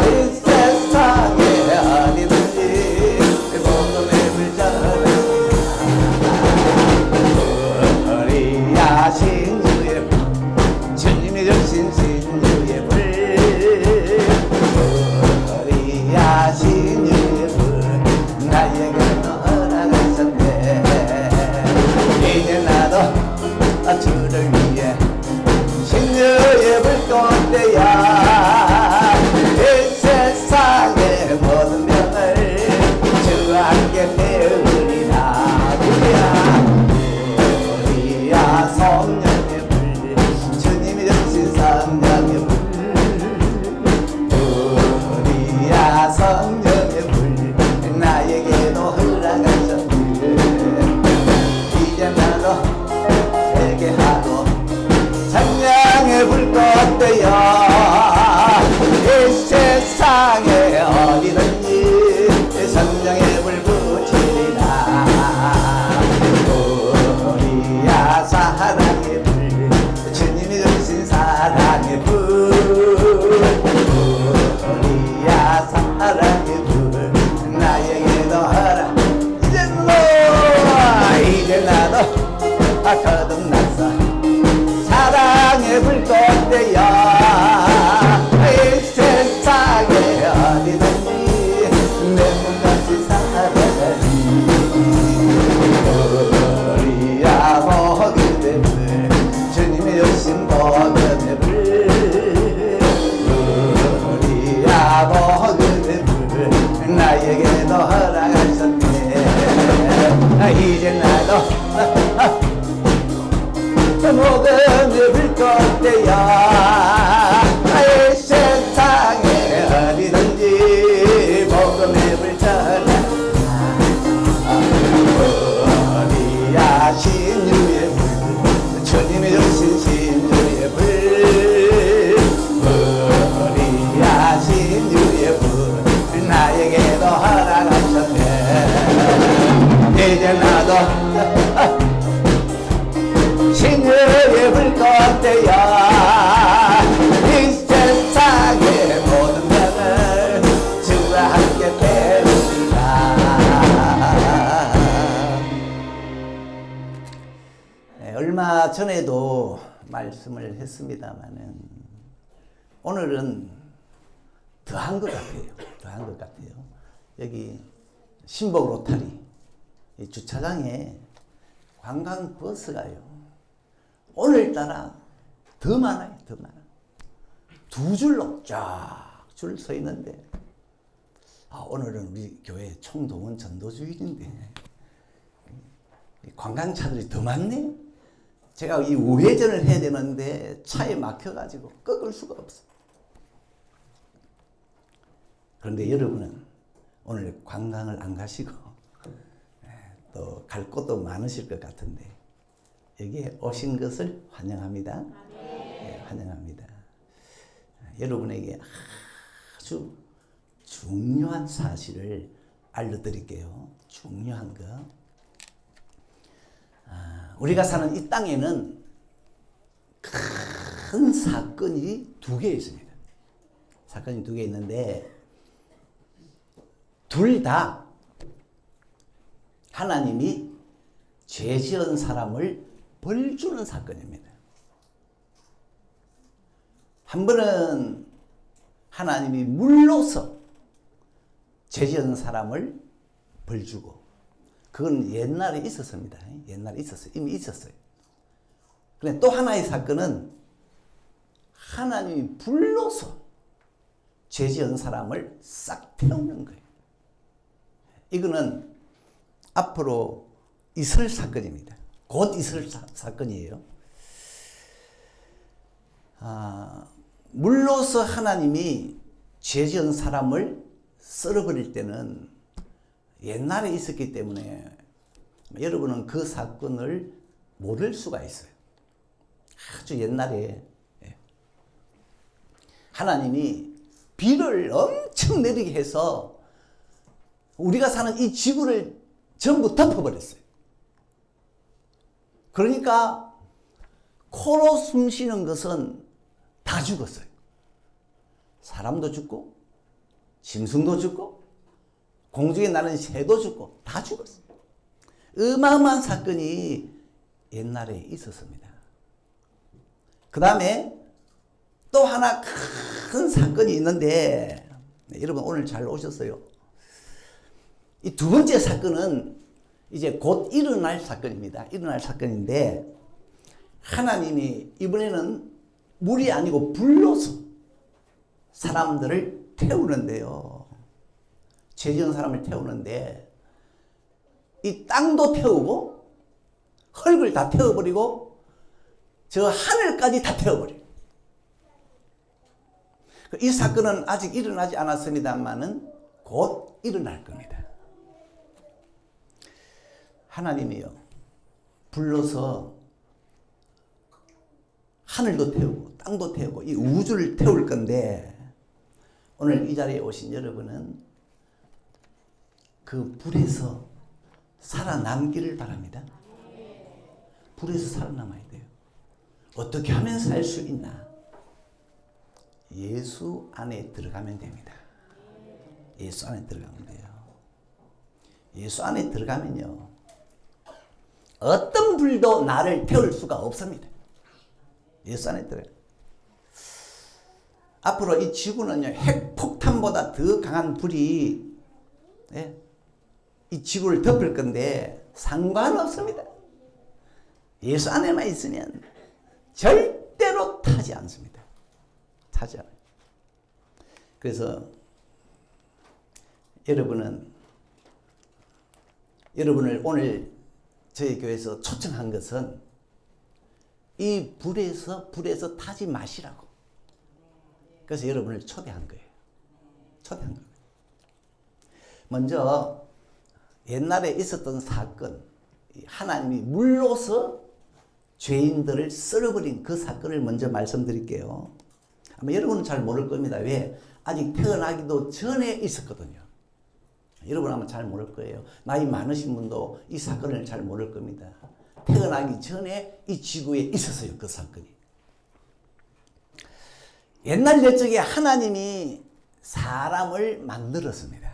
이 세상에 어디든지 복음의 불전을 우리 신주의 주님이 주신 신주의 불 우리 신주의 불 나에게 허락하셨네 이제 나도 주를 위해 신주의 불꽃대야 이 세상의 모든 병을 주와 함께 태우리라 우리야 성령의 불 주님이 주신 성령의 불 우리야 성령의 불 나에게도 허락하셨네 이제 나도 회개하고 성령의 불꽃되어 이 세상에 어디든지 성령의 불 붙이리라 우리야 사랑의 불 주님이 주신 사랑의 불 우리야 사랑의 불 나에게도 허락 이제 나도 거듭났어 사랑의 불꽃되어 이 세상에 어디든지 내 몸같이 살아가니 우리야 복음의 불 주님이 주신 복음의 불 우리야 복음의 불 나에게도 허락하셨네 이제 나도 복음의 불꽃되어 이 세상에 어디든지 복음의 불 전하 우리야 신주의 불 주님이 주신 신주의 불 우리야 신주의 불 나에게도 허락하셨네 이제 나도 신주의 불꽃되어 이 세상의 모든 병을 주와 함께 태우리라 얼마 전에도 말씀을 했습니다마는 오늘은 더한 것 같아요. 더한 것 같아요. 여기 신복 로타리 이 주차장에 관광버스가요. 오늘따라 더 많아요. 더 많아. 두 줄로 쫙 줄 서 있는데 오늘은 우리 교회 총동원 전도주일인데 관광차들이 더 많네. 제가 이 우회전을 해야 되는데 차에 막혀가지고 꺾을 수가 없어. 그런데 여러분은 오늘 관광을 안 가시고 또 갈 곳도 많으실 것 같은데 여기에 오신 것을 환영합니다. 네, 환영합니다. 여러분에게 아주 중요한 사실을 알려드릴게요. 중요한 거. 우리가 사는 이 땅에는 큰 사건이 두 개 있습니다. 사건이 두 개 있는데 둘 다 하나님이 죄 지은 사람을 벌 주는 사건입니다. 한 번은 하나님이 물로서 죄 지은 사람을 벌 주고 그건 옛날에 있었습니다. 옛날에 있었어요. 이미 있었어요. 그런데 또 하나의 사건은 하나님이 불로서 죄 지은 사람을 싹 태우는 거예요. 이거는 앞으로 있을 사건입니다. 곧 있을 사건이에요. 물로서 하나님이 죄 지은 사람을 썰어버릴 때는 옛날에 있었기 때문에 여러분은 그 사건을 모를 수가 있어요. 아주 옛날에 하나님이 비를 엄청 내리게 해서 우리가 사는 이 지구를 전부 덮어버렸어요. 그러니까 코로 숨 쉬는 것은 다 죽었어요. 사람도 죽고 짐승도 죽고 공중에 나는 새도 죽고 다 죽었어요. 어마어마한 사건이 옛날에 있었습니다. 그 다음에 또 하나 큰 사건이 있는데, 여러분 오늘 잘 오셨어요. 이 두 번째 사건은 이제 곧 일어날 사건입니다. 일어날 사건인데, 하나님이 이번에는 물이 아니고 불로서 사람들을 태우는데요. 죄 지은 사람을 태우는데, 이 땅도 태우고 흙을 다 태워버리고 저 하늘까지 다 태워버려요. 이 사건은 아직 일어나지 않았습니다만은 곧 일어날 겁니다. 하나님이요, 불러서 하늘도 태우고 땅도 태우고 이 우주를 태울 건데, 오늘 이 자리에 오신 여러분은 그 불에서 살아남기를 바랍니다. 불에서 살아남아야 돼요. 어떻게 하면 살 수 있나? 예수 안에 들어가면 됩니다. 예수 안에 들어가면 돼요. 예수 안에 들어가면요, 어떤 불도 나를 태울 수가 없습니다. 예수 안에 들어가요. 앞으로 이 지구는요, 핵폭탄보다 더 강한 불이 이 지구를 덮을 건데 상관없습니다. 예수 안에만 있으면 절대로 타지 않습니다. 타지 않아요. 그래서 여러분을 오늘 저희 교회에서 초청한 것은 이 불에서 타지 마시라고. 그래서 여러분을 초대한 거예요. 초대한 거예요. 먼저 옛날에 있었던 사건, 하나님이 물로서 죄인들을 썰어버린 그 사건을 먼저 말씀드릴게요. 아마 여러분은 잘 모를 겁니다. 왜? 아직 태어나기도 전에 있었거든요. 여러분 아마 잘 모를 거예요. 나이 많으신 분도 이 사건을 잘 모를 겁니다. 태어나기 전에 이 지구에 있었어요. 그 사건이. 옛날 옛적에 하나님이 사람을 만들었습니다.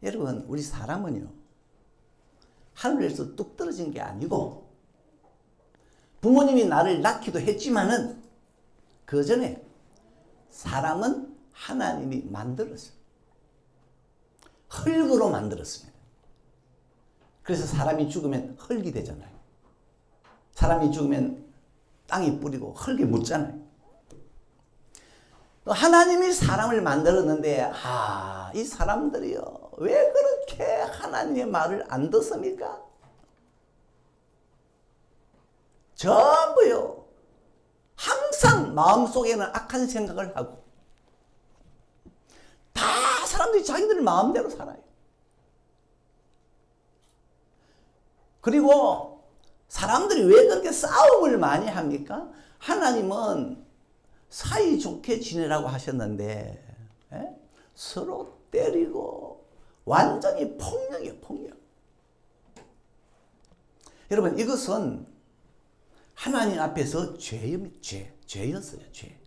여러분, 우리 사람은요, 하늘에서 뚝 떨어진 게 아니고 부모님이 나를 낳기도 했지만은 그 전에 사람은 하나님이 만들었어요. 흙으로 만들었습니다. 그래서 사람이 죽으면 흙이 되잖아요. 사람이 죽으면 땅이 뿌리고 흙에 묻잖아요. 또 하나님이 사람을 만들었는데, 이 사람들이요, 왜 그렇게 하나님의 말을 안 듣습니까? 전부요, 항상 마음속에는 악한 생각을 하고 다 사람들이 자기들 마음대로 살아요. 그리고 사람들이 왜 그렇게 싸움을 많이 합니까? 하나님은 사이좋게 지내라고 하셨는데 서로 때리고 완전히 폭력이에요. 폭력. 여러분, 이것은 하나님 앞에서 죄였어요. 죄.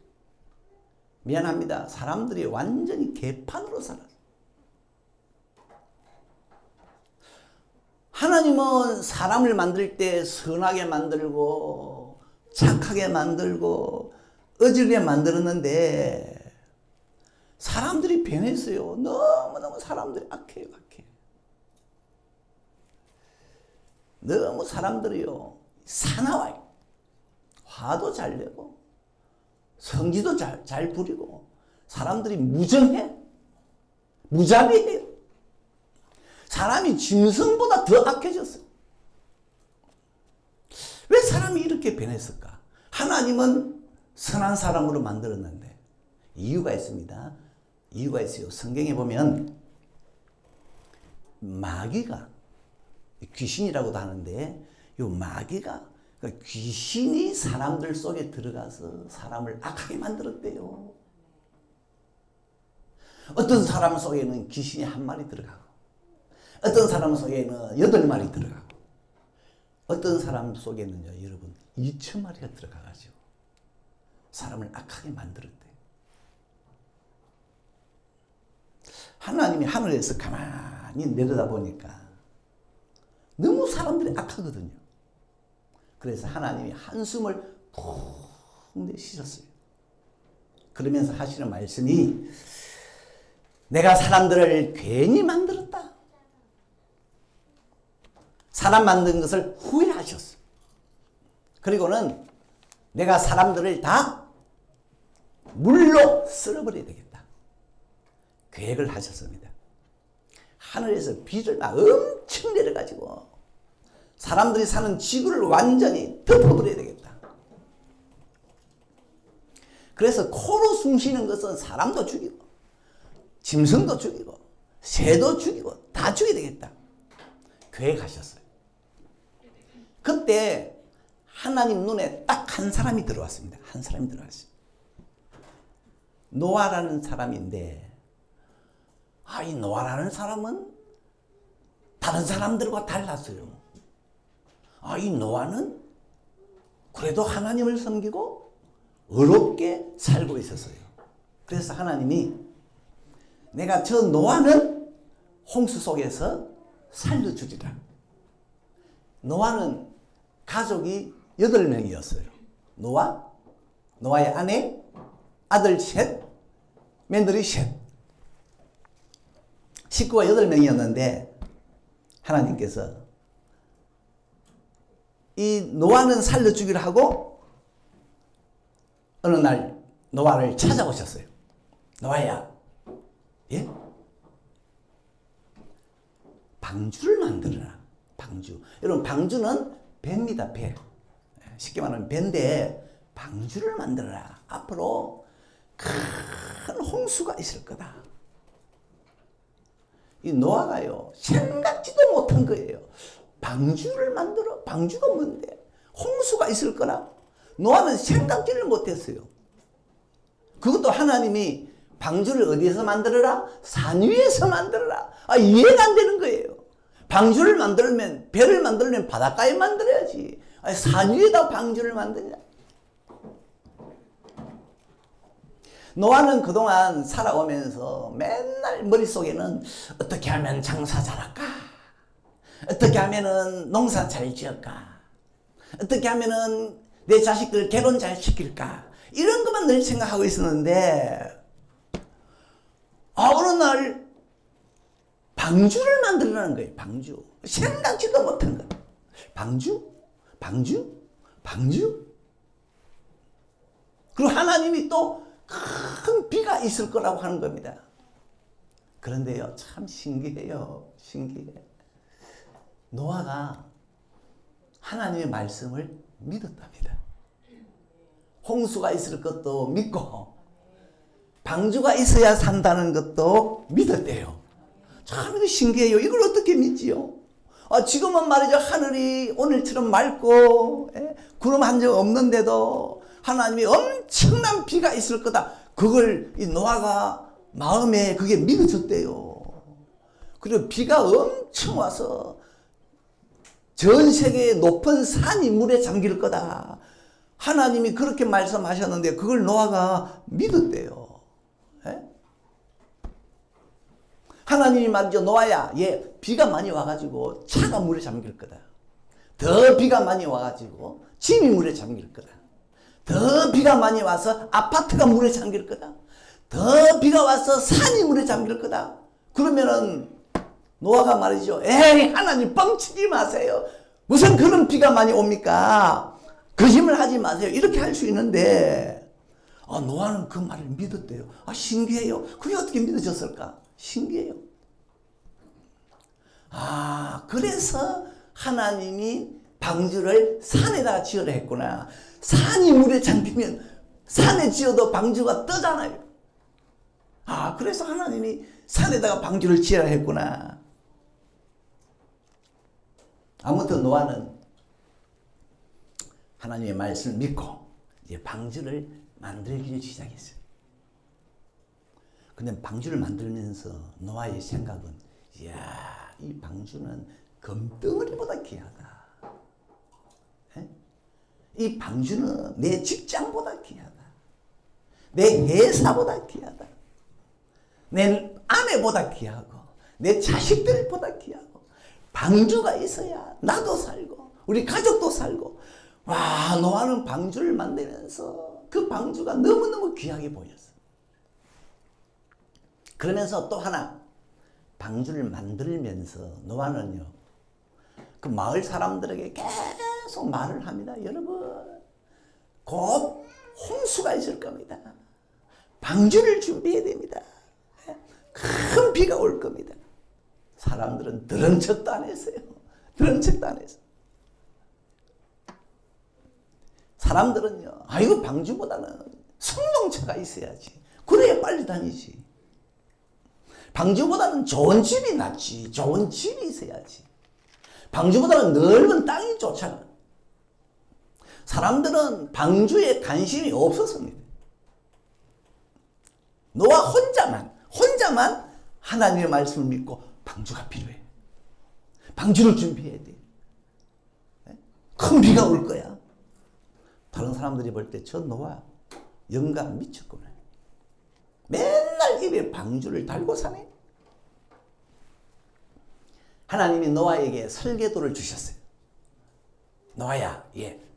미안합니다. 사람들이 완전히 개판으로 살았어요. 하나님은 사람을 만들 때 선하게 만들고 착하게 만들고 어지르게 만들었는데 사람들이 변했어요. 너무너무 사람들이 악해요. 악해. 너무 사람들이요, 사나워요. 화도 잘 내고 성질도 잘 부리고 사람들이 무정해. 무자비해요. 사람이 짐승보다 더 악해졌어요. 왜 사람이 이렇게 변했을까? 하나님은 선한 사람으로 만들었는데 이유가 있습니다. 이유가 있어요. 성경에 보면 마귀가, 귀신이라고도 하는데 이 마귀가, 귀신이 사람들 속에 들어가서 사람을 악하게 만들었대요. 어떤 사람 속에는 귀신이 한 마리 들어가고 어떤 사람 속에는 8마리 들어가고 어떤 사람 속에는요, 여러분 2,000마리가 들어가가지고 사람을 악하게 만들었대요. 하나님이 하늘에서 가만히 내려다보니까 너무 사람들이 악하거든요. 그래서 하나님이 한숨을 푹 내쉬셨어요. 그러면서 하시는 말씀이 내가 사람들을 괜히 만들었다. 사람 만든 것을 후회하셨어. 그리고는 내가 사람들을 다 물로 쓸어버려야 되겠다. 계획을 하셨습니다. 하늘에서 비를 막 엄청 내려가지고 사람들이 사는 지구를 완전히 덮어버려야 되겠다. 그래서 코로 숨 쉬는 것은 사람도 죽이고 짐승도 죽이고 새도 죽이고 다 죽여야 되겠다. 계획하셨어요. 그때 하나님 눈에 딱 한 사람이 들어왔습니다. 한 사람이 들어왔어요. 노아라는 사람인데 이 노아라는 사람은 다른 사람들과 달랐어요. 이 노아는 그래도 하나님을 섬기고 의롭게 살고 있었어요. 그래서 하나님이 내가 저 노아는 홍수 속에서 살려주리라. 노아는 가족이 8명이었어요. 노아의 아내, 아들 셋, 며느리 셋. 식구가 8명이었는데 하나님께서 이 노아는 살려주기로 하고 어느 날 노아를 찾아오셨어요. 노아야, 예? 방주를 만들어라. 방주. 여러분, 방주는 배입니다. 배. 쉽게 말하면 배인데 방주를 만들어라. 앞으로 큰 홍수가 있을 거다. 이 노아가요, 생각지도 못한 거예요. 방주를 만들어? 방주가 뭔데? 홍수가 있을 거라? 노아는 생각지를 못했어요. 그것도 하나님이 방주를 어디에서 만들어라? 산 위에서 만들어라. 이해가 안 되는 거예요. 방주를 만들면, 배를 만들면 바닷가에 만들어야지. 산 위에다 방주를 만드냐? 노아는 그동안 살아오면서 맨날 머릿속에는 어떻게 하면 장사 잘할까? 어떻게 하면은 농사 잘 지을까? 어떻게 하면은 내 자식들 결혼 잘 시킬까? 이런 것만 늘 생각하고 있었는데, 어느 날 방주를 만들라는 거예요. 방주. 생각지도 못한 거. 방주? 그리고 하나님이 또 큰 비가 있을 거라고 하는 겁니다. 그런데요, 참 신기해요. 신기해. 노아가 하나님의 말씀을 믿었답니다. 홍수가 있을 것도 믿고 방주가 있어야 산다는 것도 믿었대요. 참 이거 신기해요. 이걸 어떻게 믿지요? 지금은 말이죠, 하늘이 오늘처럼 맑고 구름 한 점 없는데도 하나님이 엄청난 비가 있을 거다. 그걸 이 노아가 마음에 그게 믿어졌대요. 그리고 비가 엄청 와서 전 세계의 높은 산이 물에 잠길 거다. 하나님이 그렇게 말씀하셨는데 그걸 노아가 믿었대요. 하나님이 말이죠, 노아야, 비가 많이 와가지고 차가 물에 잠길 거다. 더 비가 많이 와가지고 집이 물에 잠길 거다. 더 비가 많이 와서 아파트가 물에 잠길 거다. 더 비가 와서 산이 물에 잠길 거다. 그러면은 노아가 말이죠, 에이, 하나님 뻥치지 마세요. 무슨 그런 비가 많이 옵니까? 거짓말 하지 마세요. 이렇게 할 수 있는데 노아는 그 말을 믿었대요. 신기해요. 그게 어떻게 믿어졌을까? 신기해요. 그래서 하나님이 방주를 산에다가 지으라 했구나. 산이 물에 잠기면 산에 지어도 방주가 떠잖아요. 그래서 하나님이 산에다가 방주를 지으라 했구나. 아무튼 노아는 하나님의 말씀을 믿고 이제 방주를 만들기 시작했어요. 근데 방주를 만들면서 노아의 생각은, 이야, 이 방주는 금덩어리보다 귀하다. 이 방주는 내 직장보다 귀하다. 내 회사보다 귀하다. 내 아내보다 귀하고 내 자식들보다 귀하고 방주가 있어야 나도 살고 우리 가족도 살고 와 노아는 방주를 만들면서 그 방주가 너무너무 귀하게 보였어. 그러면서 또 하나 방주를 만들면서 노아는요 그 마을 사람들에게 계속 말을 합니다. 여러분 곧 홍수가 있을 겁니다. 방주를 준비해야 됩니다. 큰 비가 올 겁니다. 사람들은 들은 척도 안 했어요. 들은 척도 안 했어요. 사람들은요 아이고 방주보다는 성룡차가 있어야지. 그래야 빨리 다니지. 방주보다는 좋은 집이 낫지. 좋은 집이 있어야지. 방주보다는 넓은 땅이 좋잖아. 사람들은 방주에 관심이 없었습니다. 노아 혼자만 하나님의 말씀을 믿고 방주가 필요해. 방주를 준비해야 돼. 큰 비가 올 거야. 다른 사람들이 볼 때 저 노아 영감 미쳤구나. 맨날 입에 방주를 달고 사네. 하나님이 노아에게 설계도를 주셨어요. 노아야,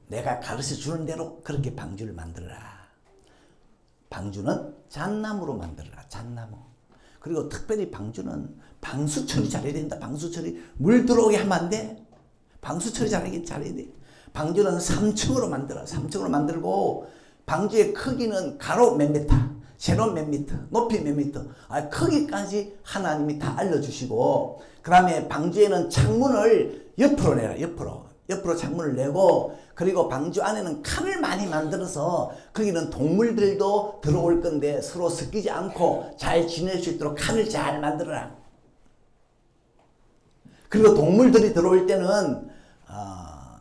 내가 가르쳐 주는 대로 그렇게 방주를 만들어라. 방주는 잣나무로 만들어라. 잣나무. 그리고 특별히 방주는 방수 처리 잘해야 된다. 방수 처리. 물 들어오게 하면 안 돼. 방수 처리 잘해야 돼. 방주는 3층으로 만들어. 3층으로 만들고 방주의 크기는 가로 몇 미터, 세로 몇 미터, 높이 몇 미터. 크기까지 하나님이 다 알려주시고 그 다음에 방주에는 창문을 옆으로 내라. 옆으로 창문을 내고 그리고 방주 안에는 칸을 많이 만들어서 거기는 동물들도 들어올 건데 서로 섞이지 않고 잘 지낼 수 있도록 칸을 잘 만들어라. 그리고 동물들이 들어올 때는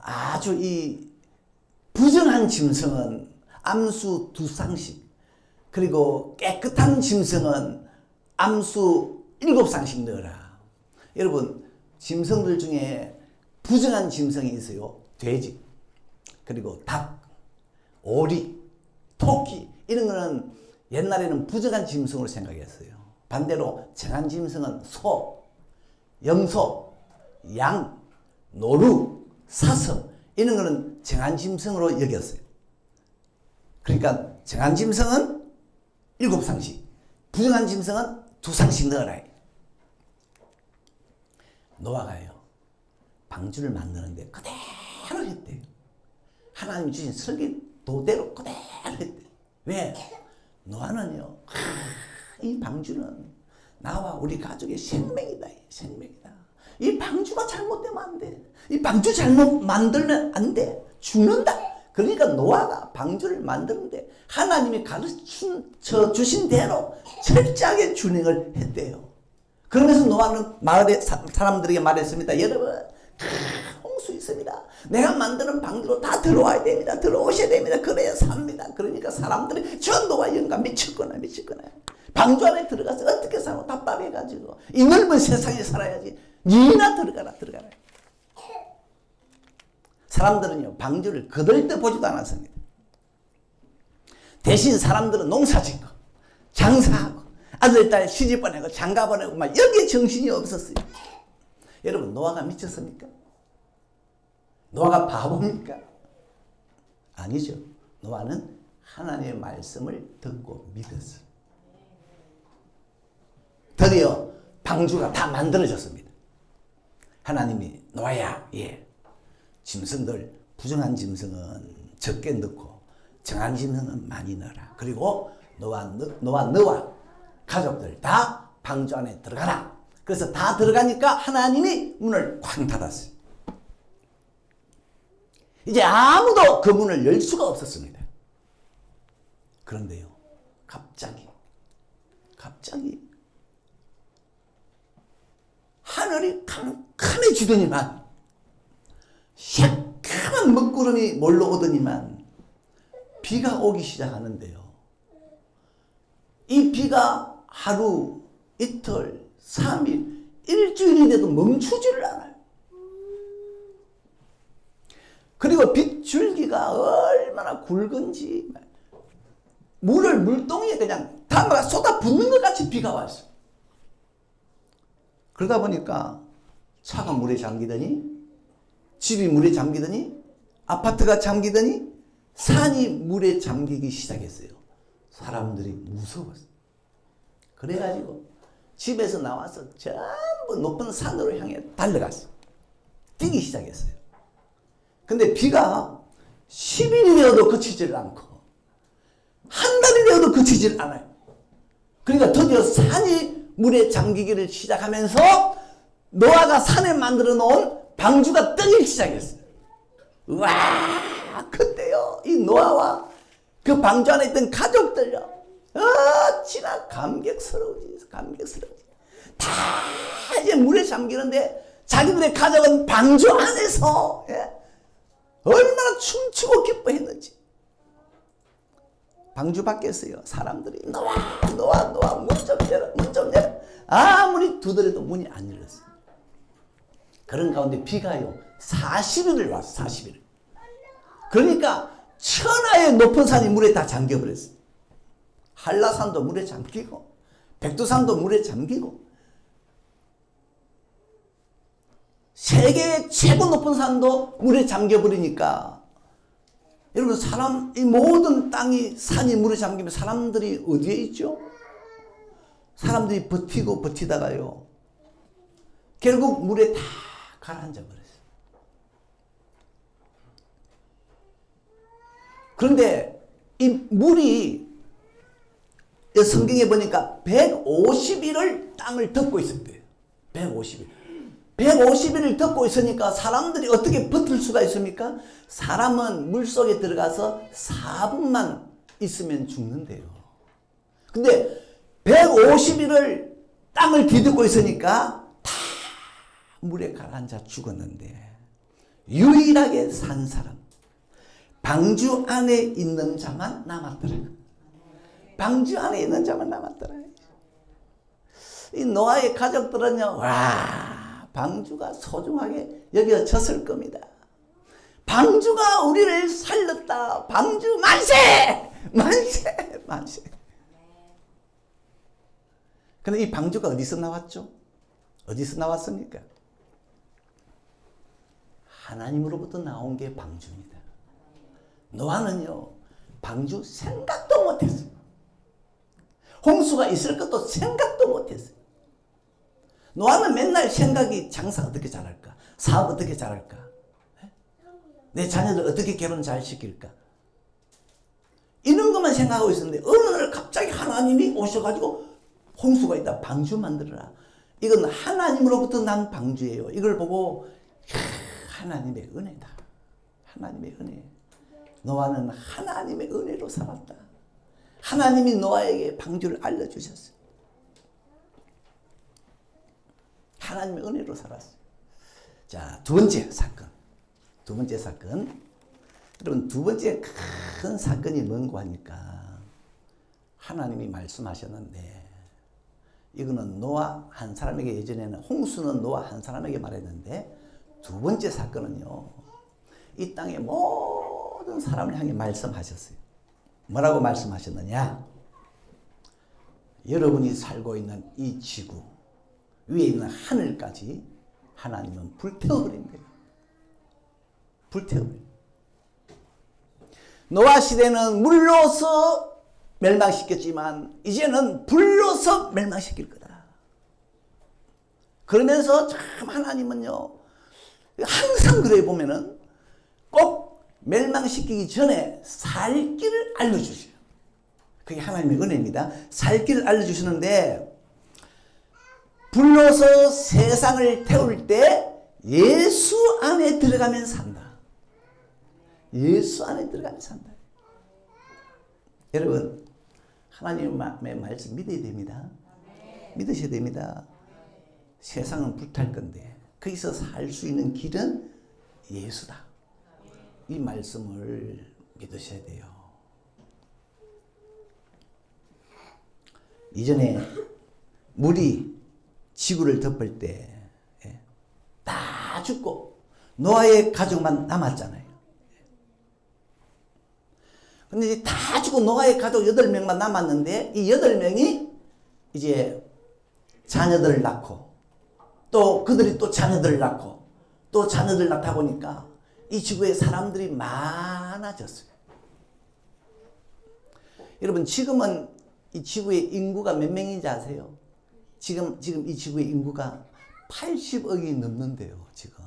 아주 이 부정한 짐승은 암수 2쌍씩 그리고 깨끗한 짐승은 암수 7쌍씩 넣어라. 여러분 짐승들 중에 부정한 짐승이 있어요. 돼지, 그리고 닭, 오리, 토끼 이런 거는 옛날에는 부정한 짐승으로 생각했어요. 반대로 정한 짐승은 소, 염소, 양, 노루, 사슴 이런 거는 정한 짐승으로 여겼어요. 그러니까 정한 짐승은 7쌍씩, 부정한 짐승은 2쌍씩 넣어라. 노아가요 방주를 만드는데 그대로 했대요. 하나님 주신 설계도대로 그대로 했대요. 왜? 노아는요 이 방주는 나와 우리 가족의 생명이다. 생명이다. 이 방주가 잘못되면 안 돼. 이 방주 잘못 만들면 안 돼. 죽는다. 그러니까 노아가 방주를 만드는데 하나님이 가르쳐 주신 대로 철저하게 준행을 했대요. 그러면서 노아는 마을의 사람들에게 말했습니다. 여러분 홍수 있습니다. 내가 만드는 방주로 다 들어와야 됩니다. 들어오셔야 됩니다. 그래야 삽니다. 그러니까 사람들이 저 노아 영감 미쳤구나. 방주 안에 들어가서 어떻게 살고 답답해가지고 이 넓은 세상에 살아야지. 니나 들어가라. 사람들은요 방주를 거들떠 보지도 않았습니다. 대신 사람들은 농사 짓고 장사하고 아들 딸 시집 보내고 장가 보내고 막 여기에 정신이 없었어요. 여러분 노아가 미쳤습니까? 노아가 바보입니까? 아니죠. 노아는 하나님의 말씀을 듣고 믿었어요. 드디어 방주가 다 만들어졌습니다. 하나님이 노아야, 짐승들 부정한 짐승은 적게 넣고 정한 짐승은 많이 넣어라. 그리고 너와 가족들 다 방주 안에 들어가라. 그래서 다 들어가니까 하나님이 문을 쾅 닫았어요. 이제 아무도 그 문을 열 수가 없었습니다. 그런데요 갑자기 하늘이 캄캄해지더니만 새까만 먹구름이 몰려오더니만 비가 오기 시작하는데요. 이 비가 하루, 이틀, 3일, 일주일이 돼도 멈추지를 않아요. 그리고 빗줄기가 얼마나 굵은지 물을 물동이에 그냥 담아가 쏟아붓는 것 같이 비가 왔어요. 그러다 보니까 차가 물에 잠기더니, 집이 물에 잠기더니, 아파트가 잠기더니, 산이 물에 잠기기 시작했어요. 사람들이 무서웠어요. 그래가지고 집에서 나와서 전부 높은 산으로 향해 달려갔어요. 뛰기 시작했어요. 근데 비가 10일이 되어도 그치질 않고 한 달이 되어도 그치질 않아요. 그러니까 드디어 산이 물에 잠기기를 시작하면서 노아가 산에 만들어 놓은 방주가 뜨기 시작했어요. 와, 그때요 이 노아와 그 방주 안에 있던 가족들요, 지나 감격스러우지. 다 이제 물에 잠기는데 자기들의 가족은 방주 안에서 얼마나 춤추고 기뻐했는지. 방주 밖에서요 사람들이 노아 문 좀 열어. 아무리 두드려도 문이 안 열렸어요. 그런 가운데 비가요 40일을 왔어. 40일. 그러니까 천하의 높은 산이 물에 다 잠겨버렸어요. 한라산도 물에 잠기고 백두산도 물에 잠기고 세계의 최고 높은 산도 물에 잠겨버리니까 여러분 이 모든 땅이 산이 물에 잠기면 사람들이 어디에 있죠? 사람들이 버티다가요 결국 물에 다 가라앉아 버렸어요. 그런데 이 물이 성경에 보니까 150일을 땅을 덮고 있었대요. 150일. 150일을 덮고 있으니까 사람들이 어떻게 버틸 수가 있습니까? 사람은 물속에 들어가서 4분만 있으면 죽는데요. 근데 150일을 땅을 뒤덮고 있으니까 다 물에 가라앉아 죽었는데 유일하게 산 사람, 방주 안에 있는 자만 남았더라. 방주 안에 있는 자만 남았더라. 이 노아의 가족들은요, 와, 방주가 소중하게 여겨졌을 겁니다. 방주가 우리를 살렸다. 방주 만세! 만세! 만세! 근데 이 방주가 어디서 나왔죠? 어디서 나왔습니까? 하나님으로부터 나온 게 방주입니다. 노아는요, 방주 생각도 못했어요. 홍수가 있을 것도 생각도 못했어요. 노아는 맨날 생각이 장사 어떻게 잘할까? 사업 어떻게 잘할까? 내 자녀들 어떻게 결혼 잘 시킬까? 이런 것만 생각하고 있었는데 어느 날 갑자기 하나님이 오셔가지고 홍수가 있다. 방주 만들어라. 이건 하나님으로부터 난 방주예요. 이걸 보고 하나님의 은혜다. 하나님의 은혜. 노아는 하나님의 은혜로 살았다. 하나님이 노아에게 방주를 알려주셨어요. 하나님의 은혜로 살았어요. 자, 두 번째 사건. 두 번째 사건. 여러분, 두 번째 큰 사건이 뭔고 하니까 하나님이 말씀하셨는데 이거는 노아 한 사람에게, 예전에는 홍수는 노아 한 사람에게 말했는데 두 번째 사건은요, 이 땅의 모든 사람을 향해 말씀하셨어요. 뭐라고 말씀하셨느냐? 여러분이 살고 있는 이 지구 위에 있는 하늘까지 하나님은 불태워버린 거예요. 불태워버린. 노아 시대는 물로서 멸망시켰지만 이제는 불로서 멸망시킬 거다. 그러면서 참 하나님은요, 항상 그래 보면은 꼭 멸망시키기 전에 살 길을 알려주셔요. 그게 하나님의 은혜입니다. 살 길을 알려주시는데 불로서 세상을 태울 때 예수 안에 들어가면 산다. 예수 안에 들어가면 산다. 여러분, 하나님의 말씀 믿어야 됩니다. 믿으셔야 됩니다. 세상은 불탈 건데 거기서 살 수 있는 길은 예수다. 이 말씀을 믿으셔야 돼요. 이전에 물이 지구를 덮을 때 다 죽고 노아의 가족만 남았잖아요. 근데 이제 다 죽고 노아의 가족 8명만 남았는데 이 8명이 이제 자녀들을 낳고 또 그들이 또 자녀들을 낳고 또 자녀들 낳다 보니까 이 지구에 사람들이 많아졌어요. 여러분 지금은 이 지구의 인구가 몇 명인지 아세요? 지금 이 지구의 인구가 80억이 넘는데요. 지금.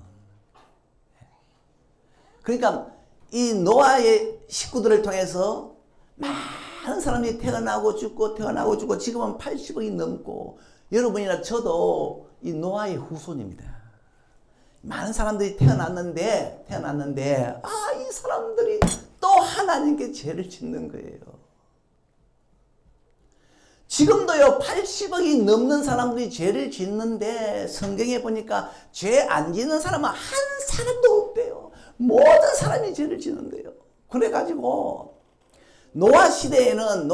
그러니까 이 노아의 식구들을 통해서 많은 사람이 태어나고 죽고 지금은 80억이 넘고 여러분이나 저도 이 노아의 후손입니다. 많은 사람들이 태어났는데 이 사람들이 또 하나님께 죄를 짓는 거예요. 지금도요 80억이 넘는 사람들이 죄를 짓는데 성경에 보니까 죄 안 짓는 사람은 한 사람도 없대요. 모든 사람이 죄를 짓는데요. 그래가지고 노아 시대에는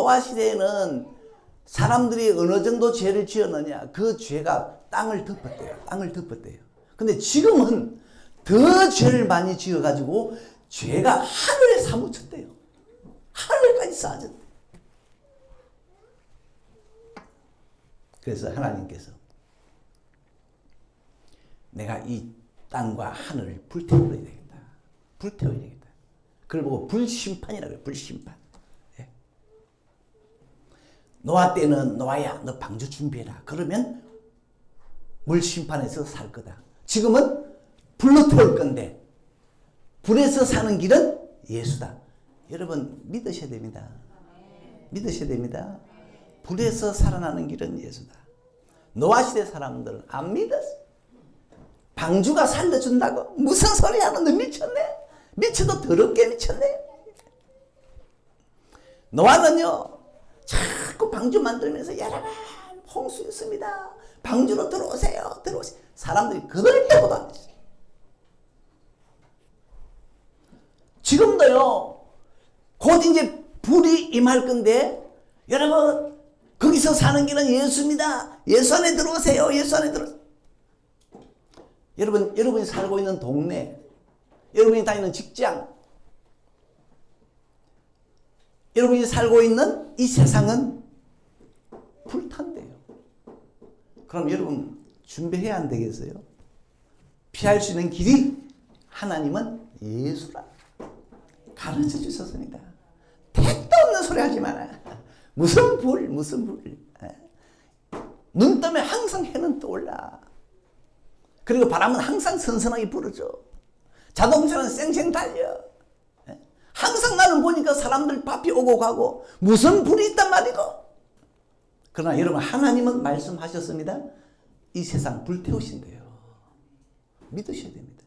사람들이 어느 정도 죄를 지었느냐, 그 죄가 땅을 덮었대요. 근데 지금은 더 죄를 많이 지어가지고 죄가 하늘에 사무쳤대요. 하늘까지 쌓아졌대요. 그래서 하나님께서 내가 이 땅과 하늘을 불태워야 되겠다. 그걸 보고 불심판이라고 해요. 불심판. 예. 노아 때는 노아야 너 방주 준비해라. 그러면 물심판에서 살 거다. 지금은 불로 태울 건데 불에서 사는 길은 예수다. 여러분 믿으셔야 됩니다. 불에서 살아나는 길은 예수다. 노아 시대 사람들은 안 믿었어. 방주가 살려준다고? 무슨 소리 하는 너 미쳤네? 미쳐도 더럽게 미쳤네? 노아는요 자꾸 방주 만들면서 여러분 홍수 있습니다. 방주로 들어오세요. 사람들이 그럴 때보다 안 했어요. 지금도요 곧 이제 불이 임할 건데 여러분 거기서 사는 길은 예수입니다. 예수 안에 들어오세요. 여러분이 살고 있는 동네, 여러분이 다니는 직장, 여러분이 살고 있는 이 세상은 불탄대요. 그럼 여러분 준비해야 안 되겠어요? 피할 수 있는 길이 하나님은 예수라 가르쳐 주셨습니다. 택도 없는 소리 하지 마라. 무슨 불. 눈 뜨면 항상 해는 떠올라. 그리고 바람은 항상 선선하게 불어줘. 자동차는 쌩쌩 달려. 항상 나는 보니까 사람들 바삐 오고 가고 무슨 불이 있단 말이고. 그러나 여러분 하나님은 말씀하셨습니다. 이 세상 불태우신대요. 믿으셔야 됩니다.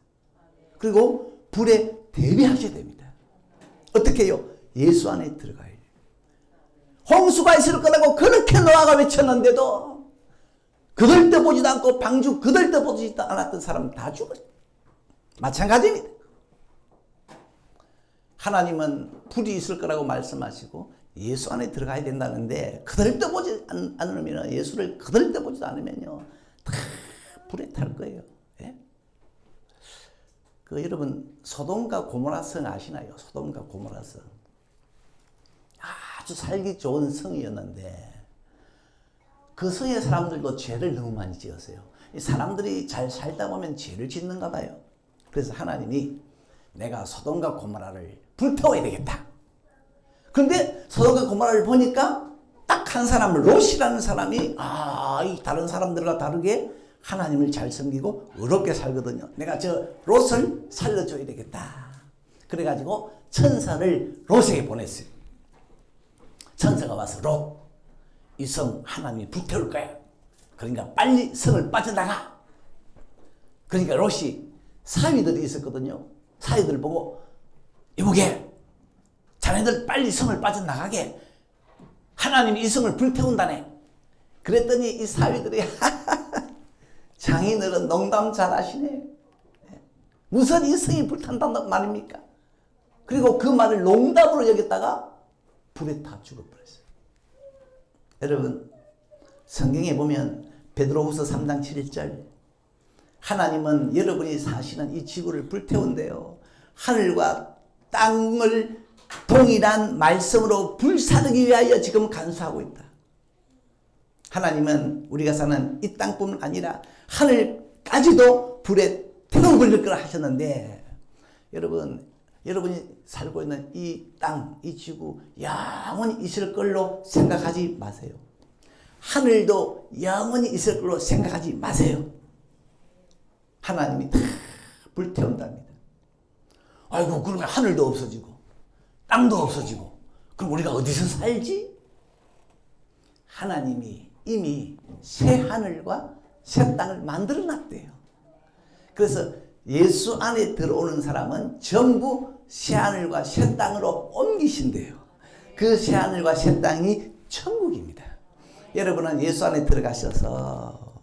그리고 불에 대비하셔야 됩니다. 어떻게 해요? 예수 안에 들어가야 돼요. 홍수가 있을 거라고 그렇게 노아가 외쳤는데도 그들떠보지도 않고 방주 그들떠보지도 않았던 사람 다 죽었어요. 마찬가지입니다. 하나님은 불이 있을 거라고 말씀하시고 예수 안에 들어가야 된다는데 그들떠보지 않으면 예수를 그들떠보지도 않으면요 다 불에 탈 거예요. 예? 여러분 소돔과 고모라 성 아시나요? 소돔과 고모라 성 아주 살기 좋은 성이었는데 그 성의 사람들도 죄를 너무 많이 지었어요. 사람들이 잘 살다 보면 죄를 짓는가 봐요. 그래서 하나님이 내가 소돔과 고모라를 불태워야 되겠다. 그런데 소돔과 고모라를 보니까 딱 한 사람 롯이라는 사람이 이 다른 사람들과 다르게 하나님을 잘 섬기고 의롭게 살거든요. 내가 저 롯을 살려줘야 되겠다. 그래가지고 천사를 롯에게 보냈어요. 천사가 와서 롯, 이 성 하나님이 불태울 거야. 그러니까 빨리 성을 빠져나가. 그러니까 롯이 사위들이 있었거든요. 사위들 보고 이보게 자네들 빨리 성을 빠져나가게 하나님이 이 성을 불태운다네. 그랬더니 이 사위들이 장인어른 농담 잘하시네. 무슨 이 성이 불탄단 말입니까? 그리고 그 말을 농담으로 여겼다가 불에 다 죽어버렸어요. 여러분 성경에 보면 베드로후서 3장 7절 하나님은 여러분이 사시는 이 지구를 불태운대요. 하늘과 땅을 동일한 말씀으로 불사르기 위하여 지금 간수하고 있다. 하나님은 우리가 사는 이 땅뿐만 아니라 하늘 자식까지도 불에 태워버릴 거라 하셨는데, 여러분이 살고 있는 이 땅, 이 지구 영원히 있을 걸로 생각하지 마세요. 하늘도 영원히 있을 걸로 생각하지 마세요. 하나님이 다 불태운답니다. 아이고, 그러면 하늘도 없어지고 땅도 없어지고 그럼 우리가 어디서 살지? 하나님이 이미 새 하늘과 새 땅을 만들어 놨대요. 그래서 예수 안에 들어오는 사람은 전부 새 하늘과 새 땅으로 옮기신대요. 그 새 하늘과 새 땅이 천국입니다. 여러분은 예수 안에 들어가셔서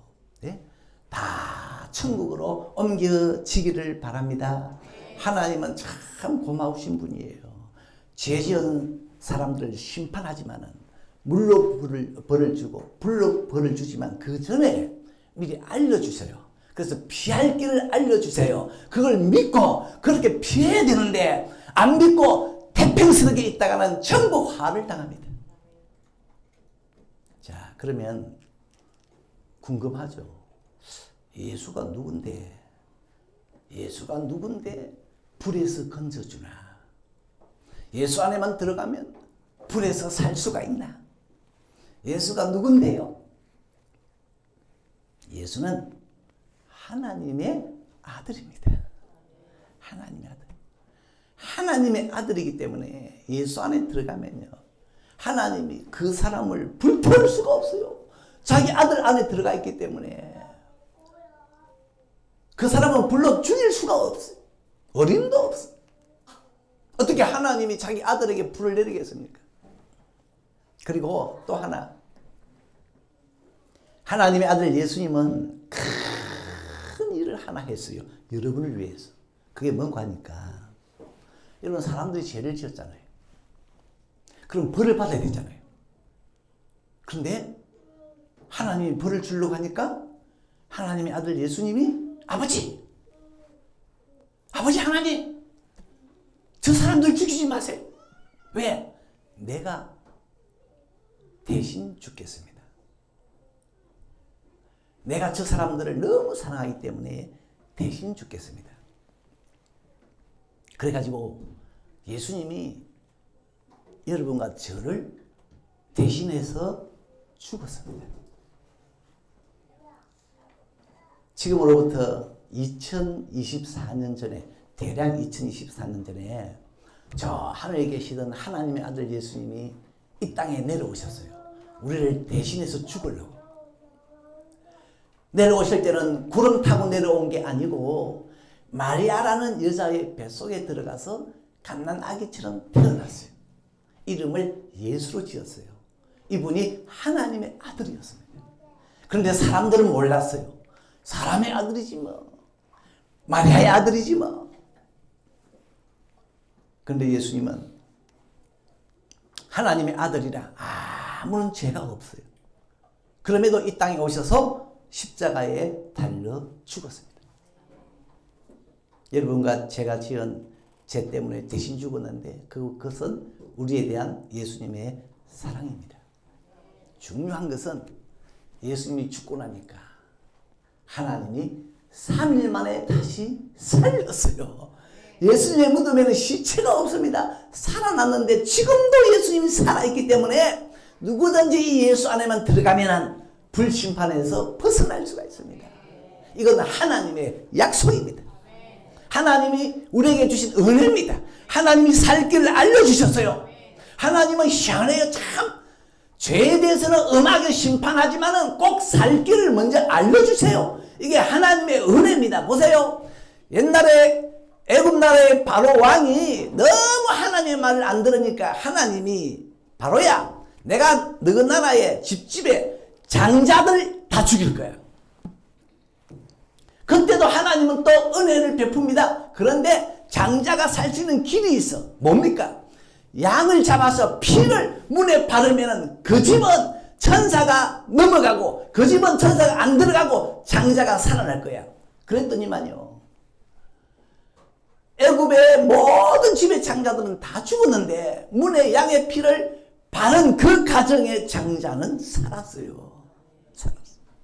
다 천국으로 옮겨지기를 바랍니다. 하나님은 참 고마우신 분이에요. 죄 지은 사람들을 심판하지만은 물로 벌을 주고 불로 벌을 주지만 그 전에 미리 알려주세요. 그래서 피할 길을 알려주세요. 그걸 믿고 그렇게 피해야 되는데 안 믿고 태평스럽게 있다가는 전부 화를 당합니다. 자, 그러면 궁금하죠. 예수가 누군데 불에서 건져주나? 예수 안에만 들어가면 불에서 살 수가 있나? 예수가 누군데요? 예수는 하나님의 아들입니다. 하나님의 아들. 하나님의 아들이기 때문에 예수 안에 들어가면요, 하나님이 그 사람을 불태울 수가 없어요. 자기 아들 안에 들어가 있기 때문에 그 사람은 불러 죽일 수가 없어요. 어림도 없어. 어떻게 하나님이 자기 아들에게 불을 내리겠습니까? 그리고 또 하나, 하나님의 아들 예수님은 큰 일을 하나 했어요. 여러분을 위해서. 그게 뭔가 하니까, 여러분, 사람들이 죄를 지었잖아요. 그럼 벌을 받아야 되잖아요. 그런데 하나님이 벌을 주려고 하니까 하나님의 아들 예수님이 아버지 하나님, 저 사람들 죽이지 마세요. 왜? 내가 대신 죽겠습니다. 내가 저 사람들을 너무 사랑하기 때문에 대신 죽겠습니다. 그래가지고 예수님이 여러분과 저를 대신해서 죽었습니다. 지금으로부터 2024년 전에, 대략 2024년 전에 저 하늘에 계시던 하나님의 아들 예수님이 이 땅에 내려오셨어요. 우리를 대신해서 죽으려고. 내려오실 때는 구름 타고 내려온 게 아니고 마리아라는 여자의 뱃속에 들어가서 갓난 아기처럼 태어났어요. 이름을 예수로 지었어요. 이분이 하나님의 아들이었습니다. 그런데 사람들은 몰랐어요. 사람의 아들이지 뭐, 마리아의 아들이지 뭐. 그런데 예수님은 하나님의 아들이라 아무런 죄가 없어요. 그럼에도 이 땅에 오셔서 십자가에 달려 죽었습니다. 여러분과 제가 지은 죄 때문에 대신 죽었는데 그것은 우리에 대한 예수님의 사랑입니다. 중요한 것은 예수님이 죽고 나니까 하나님이 3일 만에 다시 살렸어요. 예수님의 무덤에는 시체가 없습니다. 살아났는데 지금도 예수님이 살아있기 때문에 누구든지 이 예수 안에만 들어가면 불심판에서 벗어날 수가 있습니다. 이건 하나님의 약속입니다. 하나님이 우리에게 주신 은혜입니다. 하나님이 살 길을 알려주셨어요. 하나님은 희한해요. 참 죄에 대해서는 엄하게 심판하지만 꼭 살 길을 먼저 알려주세요. 이게 하나님의 은혜입니다. 보세요. 옛날에 애굽 나라의 바로 왕이 너무 하나님의 말을 안 들으니까 하나님이 바로야, 내가 너희 나라의 집집에 장자들 다 죽일 거야. 그때도 하나님은 또 은혜를 베풉니다. 그런데 장자가 살 수 있는 길이 있어. 뭡니까? 양을 잡아서 피를 문에 바르면 그 집은 천사가 넘어가고 그 집은 천사가 안 들어가고 장자가 살아날 거야. 그랬더니만요, 애굽의 모든 집의 장자들은 다 죽었는데 문에 양의 피를 바른 그 가정의 장자는 살았어요.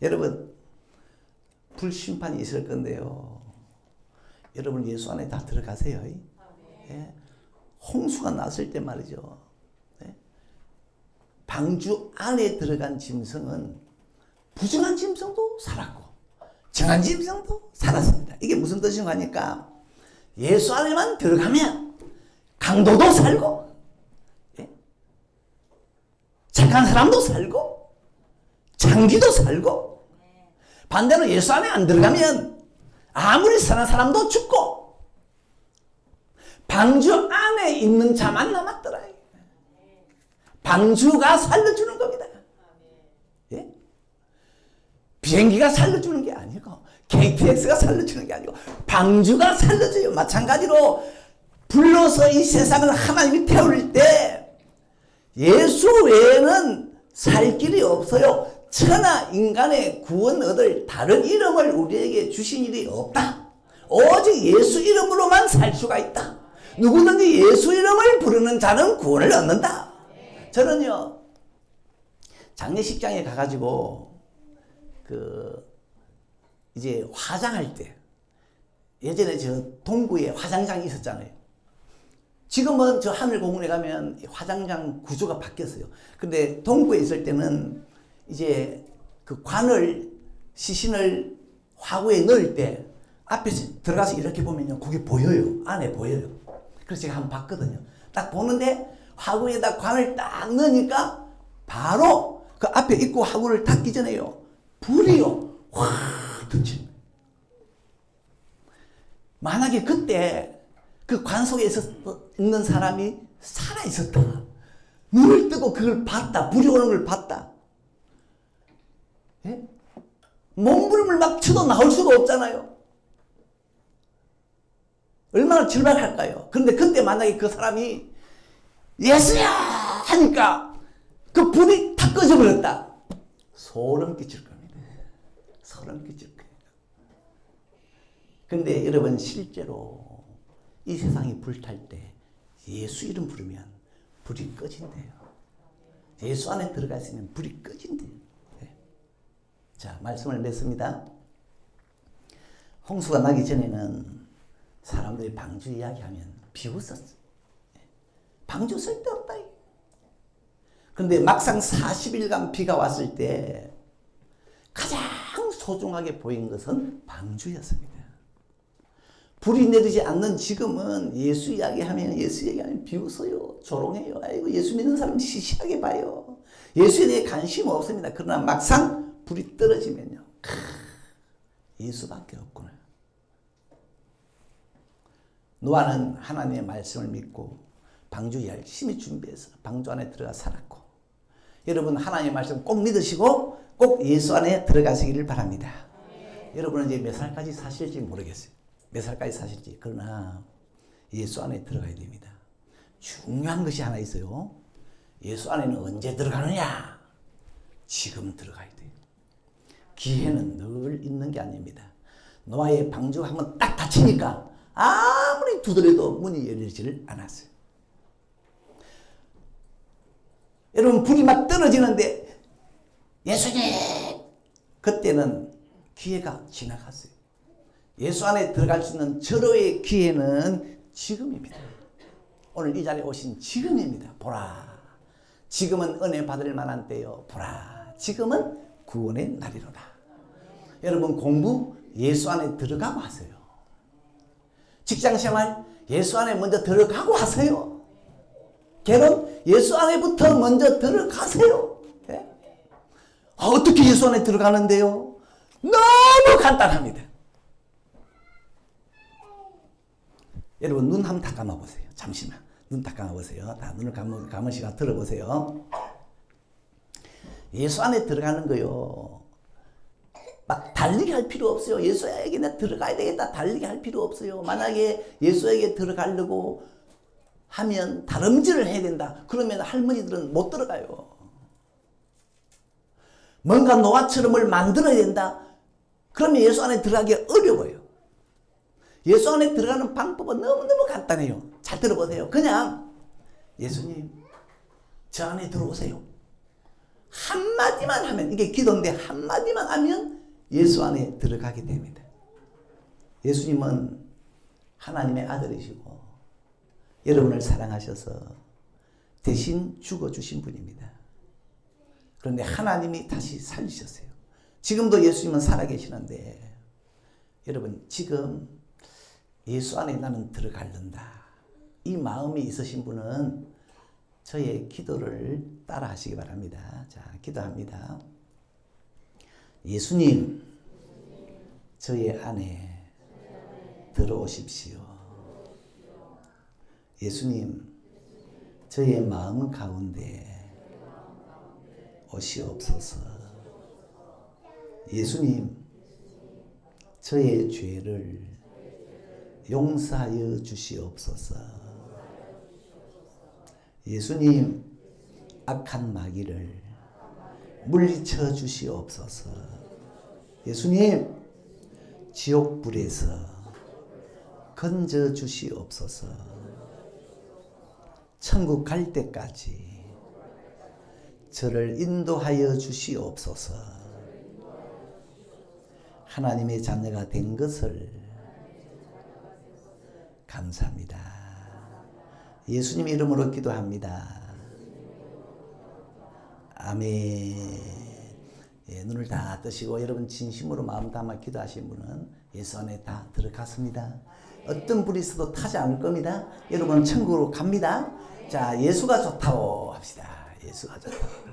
여러분, 불심판이 있을 건데요. 여러분 예수 안에 다 들어가세요. 예. 홍수가 났을 때 말이죠. 예. 방주 안에 들어간 짐승은 부정한 짐승도 살았고 정한 짐승도 살았습니다. 이게 무슨 뜻인가 하니까 예수 안에만 들어가면 강도도 살고 예? 착한 사람도 살고 장기도 살고 반대로 예수 안에 안 들어가면 아무리 선한 사람도 죽고 방주 안에 있는 자만 남았더라. 방주가 살려주는 겁니다. 예? 비행기가 살려주는 게 아니고 KTX가 살려주는 게 아니고 방주가 살려줘요. 마찬가지로 불러서 이 세상을 하나님이 태울 때 예수 외에는 살 길이 없어요. 천하 인간의 구원 얻을 다른 이름을 우리에게 주신 일이 없다. 오직 예수 이름으로만 살 수가 있다. 누구든지 예수 이름을 부르는 자는 구원을 얻는다. 저는요 장례식장에 가가지고 이제 화장할 때 예전에 저 동구에 화장장이 있었잖아요. 지금은 저 하늘공원에 가면 화장장 구조가 바뀌었어요. 근데 동구에 있을 때는 이제 그 관을 시신을 화구에 넣을 때 앞에 들어가서 이렇게 보면요 그게 보여요. 안에 보여요. 그래서 제가 한번 봤거든요. 딱 보는데 화구에다 관을 딱 넣으니까 바로 그 앞에 입구 화구를 닫기 전에요 불이요 확 던지는 거예요. 만약에 그때 그 관 속에 있는 사람이 살아있었다. 눈을 뜨고 그걸 봤다. 불이 오는 걸 봤다. 예? 몸부림을 막 쳐도 나올 수가 없잖아요. 얼마나 절박할까요? 그런데 그때 만약에 그 사람이 예수야! 하니까 그 불이 다 꺼져버렸다. 소름 끼칠 겁니다. 소름 끼칠 거예요. 근데 여러분 실제로 이 세상이 불탈 때 예수 이름 부르면 불이 꺼진대요. 예수 안에 들어가 있으면 불이 꺼진대요. 네. 자, 말씀을 맺습니다. 홍수가 나기 전에는 사람들이 방주 이야기하면 비웃었어. 방주 쓸데없다. 그런데 막상 40일간 비가 왔을 때 가장 소중하게 보인 것은 방주였습니다. 불이 내리지 않는 지금은 예수 이야기하면 비웃어요. 조롱해요. 아이고 예수 믿는 사람 시시하게 봐요. 예수에 대해 관심 없습니다. 그러나 막상 불이 떨어지면요. 예수밖에 없구나. 노아는 하나님의 말씀을 믿고 방주 열심히 준비해서 방주 안에 들어가 살았고 여러분 하나님의 말씀 꼭 믿으시고 꼭 예수 안에 들어가시기를 바랍니다. 여러분은 이제 몇 살까지 사실지 모르겠어요. 몇 살까지 사실지. 그러나 예수 안에 들어가야 됩니다. 중요한 것이 하나 있어요. 예수 안에는 언제 들어가느냐? 지금 들어가야 돼요. 기회는 늘 있는 게 아닙니다. 노아의 방주가 한번 딱 닫히니까 아무리 두드려도 문이 열리지를 않았어요. 여러분 불이 막 떨어지는데 예수님! 그때는 기회가 지나갔어요. 예수 안에 들어갈 수 있는 절호의 기회는 지금입니다. 오늘 이 자리에 오신 지금입니다. 보라. 지금은 은혜 받을 만한 때요. 보라. 지금은 구원의 날이로다. 여러분 공부 예수 안에 들어가고 하세요. 직장생활 예수 안에 먼저 들어가고 하세요. 결혼 예수 안에부터 먼저 들어가세요. 네? 어떻게 예수 안에 들어가는데요? 너무 간단합니다. 여러분 눈 한번 다 감아보세요. 잠시만 눈 다 감아보세요. 다 눈을 감으시고 들어보세요. 예수 안에 들어가는 거요. 막 달리기 할 필요 없어요. 예수에게 나 들어가야 되겠다. 달리기 할 필요 없어요. 만약에 예수에게 들어가려고 하면 다름질을 해야 된다. 그러면 할머니들은 못 들어가요. 뭔가 노아처럼을 만들어야 된다. 그러면 예수 안에 들어가기 어려워요. 예수 안에 들어가는 방법은 너무너무 간단해요. 잘 들어보세요. 그냥 예수님 저 안에 들어오세요. 한마디만 하면 이게 기도인데 한마디만 하면 예수 안에 들어가게 됩니다. 예수님은 하나님의 아들이시고 여러분을 사랑하셔서 대신 죽어주신 분입니다. 그런데 하나님이 다시 살리셨어요. 지금도 예수님은 살아계시는데 여러분 지금 예수 안에 나는 들어갈는다. 이 마음이 있으신 분은 저의 기도를 따라 하시기 바랍니다. 자, 기도합니다. 예수님, 저의 안에 들어오십시오. 예수님, 저의 마음 가운데 오시옵소서. 예수님, 저의 죄를 용서하여 주시옵소서. 예수님, 악한 마귀를 물리쳐 주시옵소서. 예수님, 지옥불에서 건져 주시옵소서. 천국 갈 때까지 저를 인도하여 주시옵소서. 하나님의 자녀가 된 것을 감사합니다. 예수님 이름으로 기도합니다. 아멘. 예, 눈을 다 뜨시고 여러분 진심으로 마음 담아 기도하신 분은 예수 안에 다 들어갔습니다. 어떤 불이 있어도 타지 않을 겁니다. 여러분 천국으로 갑니다. 자, 예수가 좋다고 합시다. 예수가 좋다고.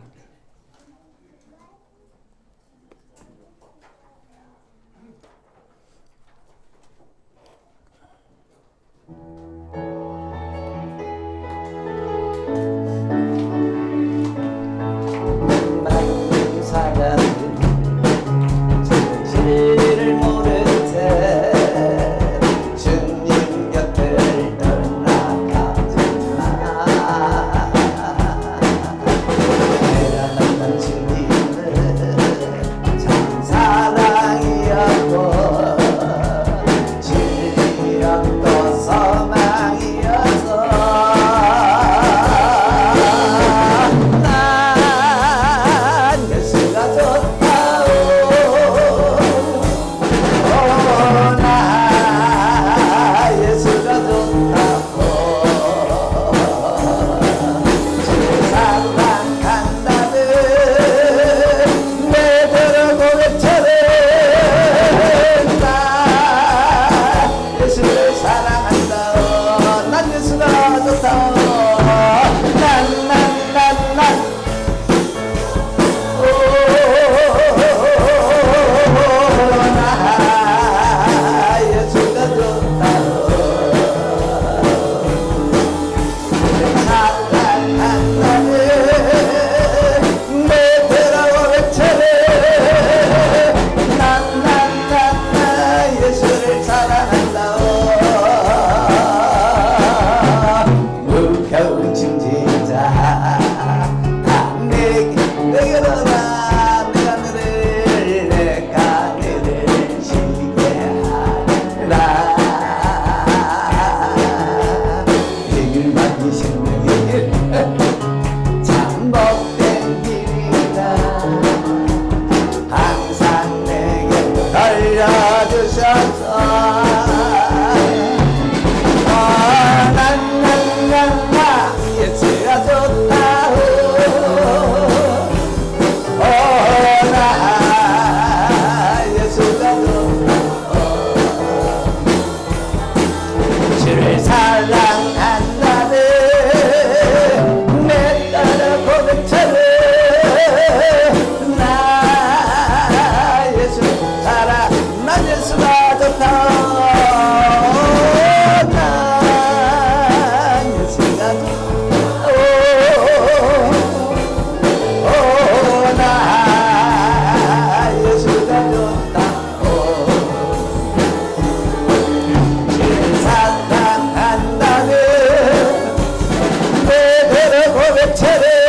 고백처럼